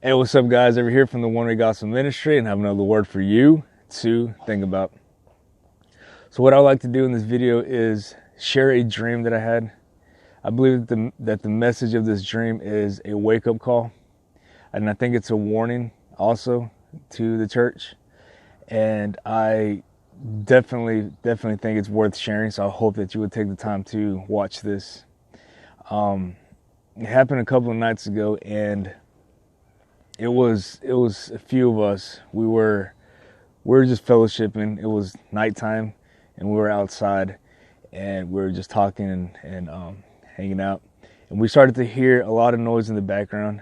Hey, what's up, guys? Over here from the OneWayGospel ministry, and I have another word for you to think about. So what I like to do in this video is share a dream that I had. I believe that the message of this dream is a wake-up call, and I think it's a warning also to the church. And I definitely think it's worth sharing, so I hope that you would take the time to watch this. It happened a couple of nights ago, and it was a few of us. We were just fellowshipping. It was nighttime, and we were outside, and we were just talking and hanging out. And we started to hear a lot of noise in the background,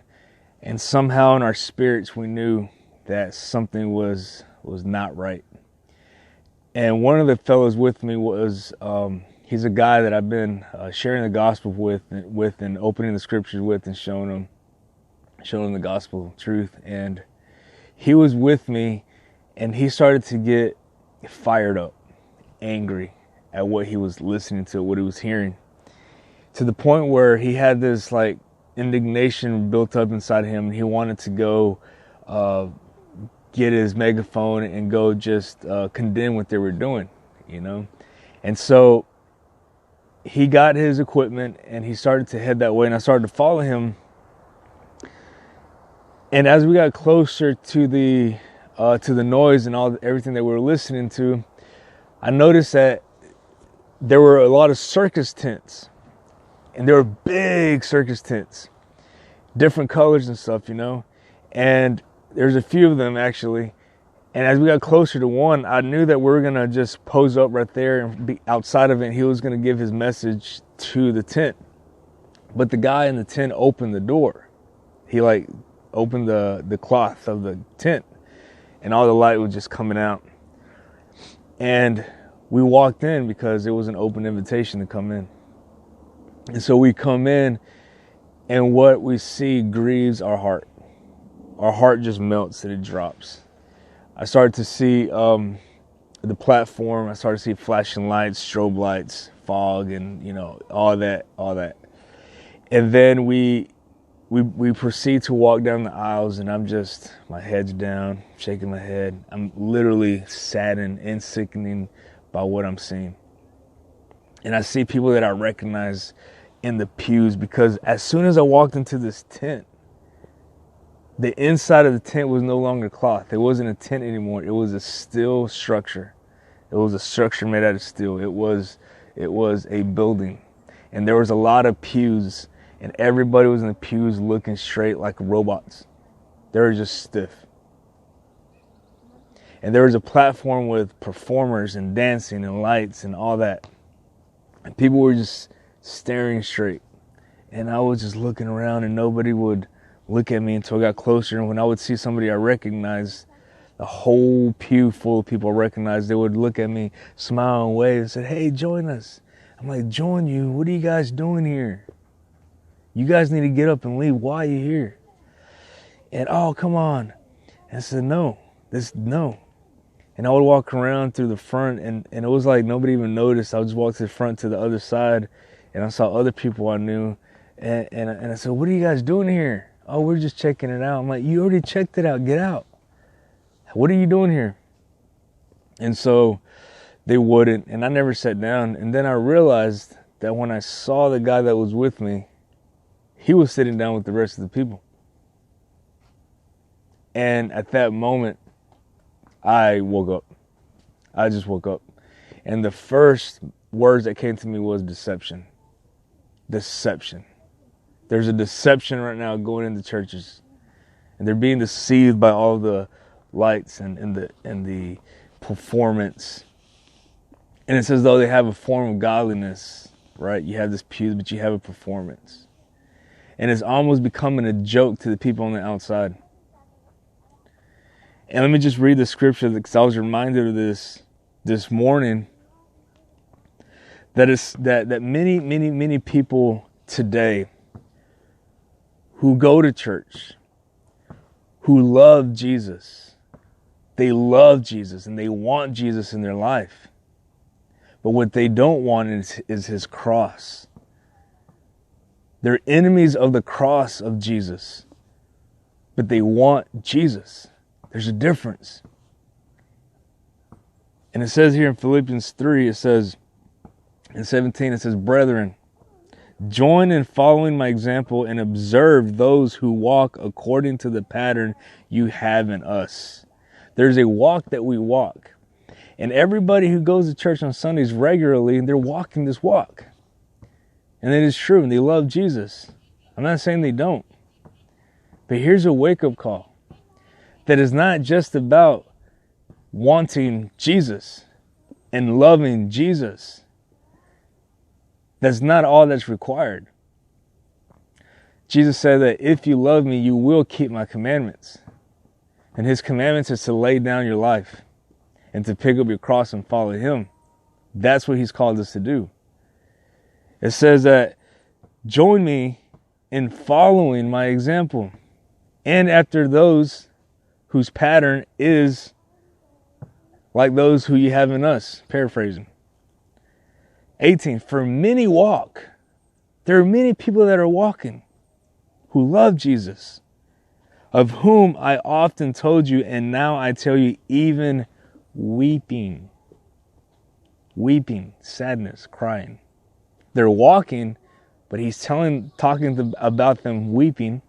and somehow in our spirits we knew that something was not right. And one of the fellows with me was he's a guy that I've been sharing the gospel with and opening the scriptures with and showing him the gospel truth. And he was with me, and he started to get fired up, angry at what he was listening to, what he was hearing, to the point where he had this like indignation built up inside him, and he wanted to go get his megaphone and go just condemn what they were doing, you know. And so he got his equipment and he started to head that way, and I started to follow him. And as we got closer to the noise and everything that we were listening to, I noticed that there were a lot of circus tents, and there were big circus tents, different colors and stuff, you know. And there's a few of them actually. And as we got closer to one, I knew that we were gonna just pose up right there and be outside of it. And he was gonna give his message to the tent, but the guy in the tent opened the door. He opened the cloth of the tent, and all the light was just coming out. And we walked in because it was an open invitation to come in. And so we come in, and what we see grieves our heart. Our heart just melts and it drops. I started to see the platform. I started to see flashing lights, strobe lights, fog, and all that. And then we proceed to walk down the aisles, and my head's down, shaking my head. I'm literally saddened and sickening by what I'm seeing. And I see people that I recognize in the pews, because as soon as I walked into this tent, the inside of the tent was no longer cloth. It wasn't a tent anymore. It was a steel structure. It was a structure made out of steel. It was a building. And there was a lot of pews, and everybody was in the pews looking straight like robots. They were just stiff. And there was a platform with performers and dancing and lights and all that. And people were just staring straight. And I was just looking around, and nobody would look at me until I got closer. And when I would see somebody I recognized, the whole pew full of people I recognized, they would look at me, smile and wave, and said, "Hey, join us." I'm like, "Join you? What are you guys doing here? You guys need to get up and leave. Why are you here?" And, "Oh, come on." And I said, no. And I would walk around through the front, and it was like nobody even noticed. I would just walk to the front to the other side, and I saw other people I knew. And I said, "What are you guys doing here?" "Oh, we're just checking it out." I'm like, "You already checked it out. Get out. What are you doing here?" And so they wouldn't, and I never sat down. And then I realized that when I saw the guy that was with me, he was sitting down with the rest of the people. And at that moment, I woke up. I just woke up. And the first words that came to me was deception. Deception. There's a deception right now going into churches, and they're being deceived by all the lights and the performance. And it's as though they have a form of godliness, right? You have this pew, but you have a performance. And it's almost becoming a joke to the people on the outside. And let me just read the scripture, because I was reminded of this morning, that many people today who go to church, who love Jesus, they love Jesus and they want Jesus in their life. But what they don't want is his cross. They're enemies of the cross of Jesus. but they want Jesus. There's a difference. And it says here in Philippians 3, it says, in 17, it says, brethren, join in following my example and observe those who walk according to the pattern you have in us. There's a walk that we walk. And everybody who goes to church on Sundays regularly, they're walking this walk. And it is true, and they love Jesus. I'm not saying they don't. But here's a wake-up call that is not just about wanting Jesus and loving Jesus. That's not all that's required. Jesus said that if you love me, you will keep my commandments. And his commandments is to lay down your life and to pick up your cross and follow him. That's what he's called us to do. It says that join me in following my example and after those whose pattern is like those who you have in us. Paraphrasing. 18, for many walk. There are many people that are walking who love Jesus, of whom I often told you, and now I tell you, even weeping. Weeping, sadness, crying. They're walking, but he's talking about them weeping,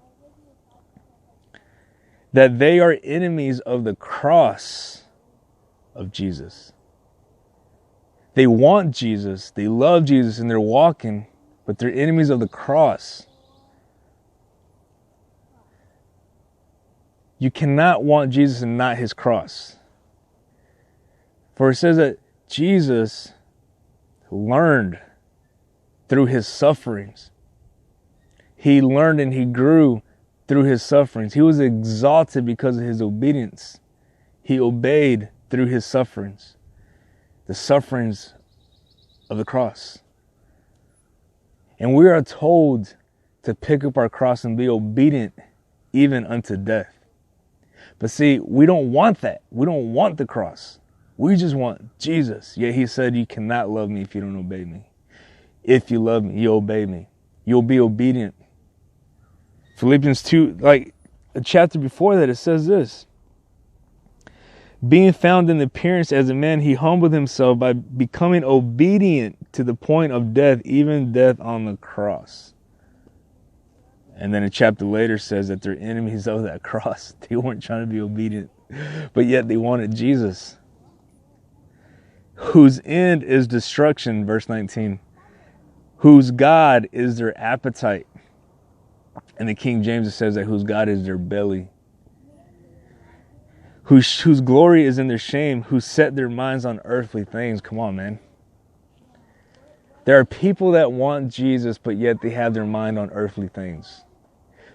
that they are enemies of the cross of Jesus. They want Jesus, they love Jesus, and they're walking, but they're enemies of the cross. You cannot want Jesus and not his cross. For it says that Jesus learned through his sufferings. He learned and he grew through his sufferings. He was exalted because of his obedience. He obeyed through his sufferings. The sufferings of the cross. And we are told to pick up our cross and be obedient even unto death. But see, we don't want that. We don't want the cross. We just want Jesus. Yet he said, you cannot love me if you don't obey me. If you love me, you obey me. You'll be obedient. Philippians 2, like a chapter before that, it says this. Being found in appearance as a man, he humbled himself by becoming obedient to the point of death, even death on the cross. And then a chapter later says that they're enemies of that cross. They weren't trying to be obedient, but yet they wanted Jesus, whose end is destruction, verse 19, whose God is their appetite. And the King James, it says that whose God is their belly. Whose glory is in their shame, who set their minds on earthly things. Come on, man. There are people that want Jesus, but yet they have their mind on earthly things.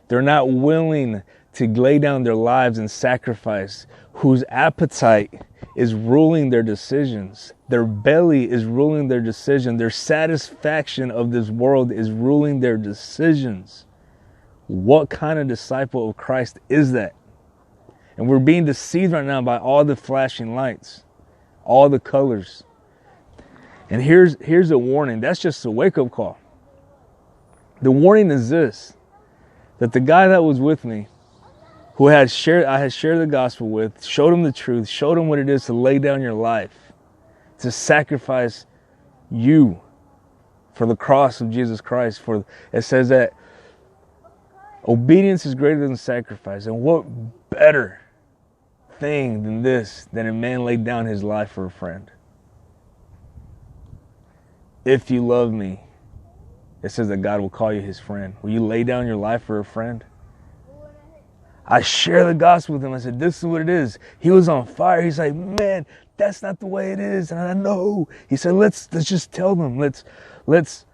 They're not willing to lay down their lives and sacrifice, whose appetite is ruling their decisions. Their belly is ruling their decision. Their satisfaction of this world is ruling their decisions. What kind of disciple of Christ is that? And we're being deceived right now by all the flashing lights, all the colors. And here's a warning. That's just a wake-up call. The warning is this, that the guy that was with me, who I had shared the gospel with, showed him the truth, showed him what it is to lay down your life, to sacrifice you for the cross of Jesus Christ. For it says that obedience is greater than sacrifice. And what better thing than this, than a man laid down his life for a friend? If you love me, it says that God will call you his friend. Will you lay down your life for a friend? I share the gospel with him. I said, this is what it is. He was on fire. He's like, man, that's not the way it is. And I know. He said, let's just tell them. Let's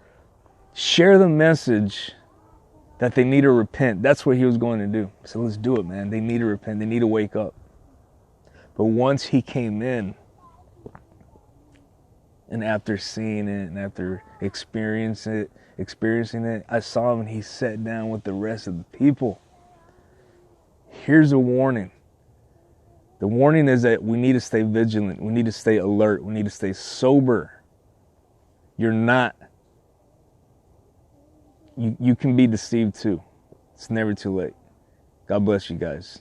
share the message that they need to repent. That's what he was going to do. So let's do it, man. They need to repent. They need to wake up. But once he came in, and after seeing it and after experiencing it, I saw him and he sat down with the rest of the people. Here's a warning. The warning is that we need to stay vigilant. We need to stay alert. We need to stay sober. You can be deceived too. It's never too late. God bless you guys.